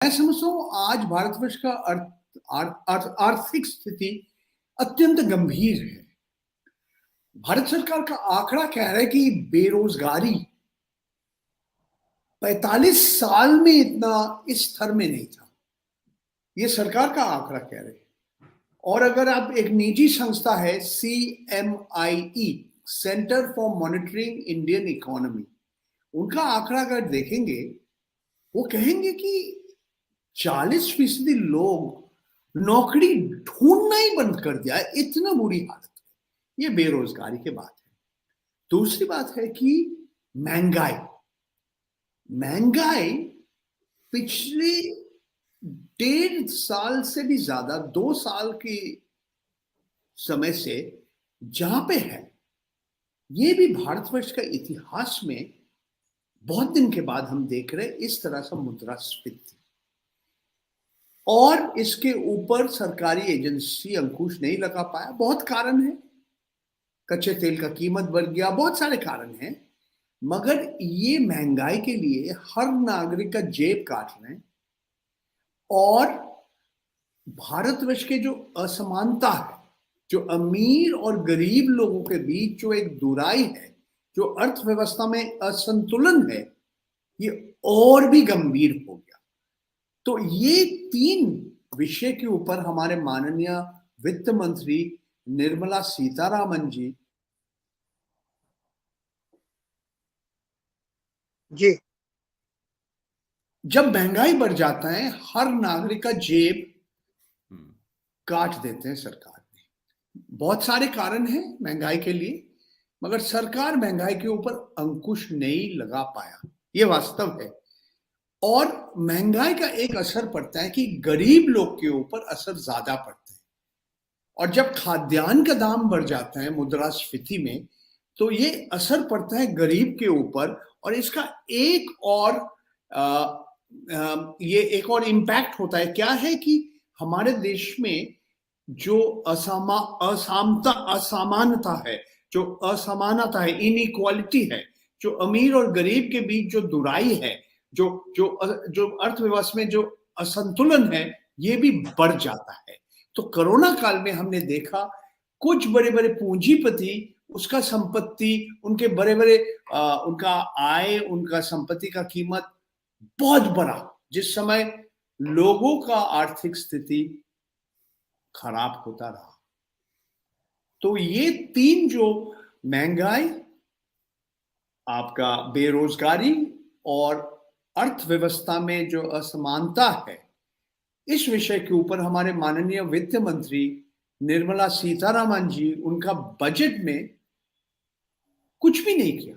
मैं समझता हूँ आज भारतवर्ष का आर्थिक स्थिति अत्यंत गंभीर है। भारत सरकार का आंकड़ा कह रहा है कि बेरोजगारी 45 साल में इतना इस स्तर में नहीं था। ये सरकार का आंकड़ा कह रहे हैं। और अगर आप एक निजी संस्था है CMIE, centre for monitoring Indian economy, उनका आंकड़ा अगर देखेंगे वो कहेंगे कि 40% लोग नौकरी ढूंढना ही बंद कर दिया है। इतना बुरी हालत है। ये बेरोजगारी की बात है। दूसरी बात है कि महंगाई महंगाई पिछले 1.5 साल से भी ज्यादा 2 साल की समय से जहां पे है, ये भी भारतवर्ष का इतिहास में बहुत दिन के बाद हम देख रहे हैं इस तरह से मुद्रास्फीति। और इसके ऊपर सरकारी एजेंसी अंकुश नहीं लगा पाया। बहुत कारण है, कच्चे तेल का कीमत बढ़ गया, बहुत सारे कारण हैं। मगर ये महंगाई के लिए हर नागरिक का जेब काट रहे हैं। और भारतवर्ष के जो असमानता है, जो अमीर और गरीब लोगों के बीच जो एक दुराई है, जो अर्थव्यवस्था में असंतुलन है, ये और भी गंभीर हो गया। तो ये 3 विषय के ऊपर हमारे माननीय वित्त मंत्री निर्मला सीतारामन जी जब महंगाई बढ़ जाता है हर नागरिक का जेब काट देते हैं सरकार ने। बहुत सारे कारण हैं महंगाई के लिए, मगर सरकार महंगाई के ऊपर अंकुश नहीं लगा पाया, ये वास्तव है। और महंगाई का एक असर पड़ता है कि गरीब लोग के ऊपर असर ज्यादा पड़ता है। और जब खाद्यान्न का दाम बढ़ जाता है मुद्रास्फीति में, तो ये असर पड़ता है गरीब के ऊपर। और इसका ये एक और इम्पैक्ट होता है। क्या है कि हमारे देश में जो असमानता है, जो असमानता है, इनइक्वालिटी है, जो अमीर और गरीब के बीच जो दुराई है, जो जो जो अर्थव्यवस्था में जो असंतुलन है, ये भी बढ़ जाता है। तो कोरोना काल में हमने देखा कुछ बड़े बड़े पूंजीपति, उसका संपत्ति, उनके बड़े बड़े उनका आय, उनका संपत्ति का कीमत बहुत बढ़ा, जिस समय लोगों का आर्थिक स्थिति खराब होता रहा। तो ये 3 जो महंगाई, आपका बेरोजगारी और अर्थव्यवस्था में जो असमानता है, इस विषय के ऊपर हमारे माननीय वित्त मंत्री निर्मला सीतारामन जी, उनका बजट में कुछ भी नहीं किया।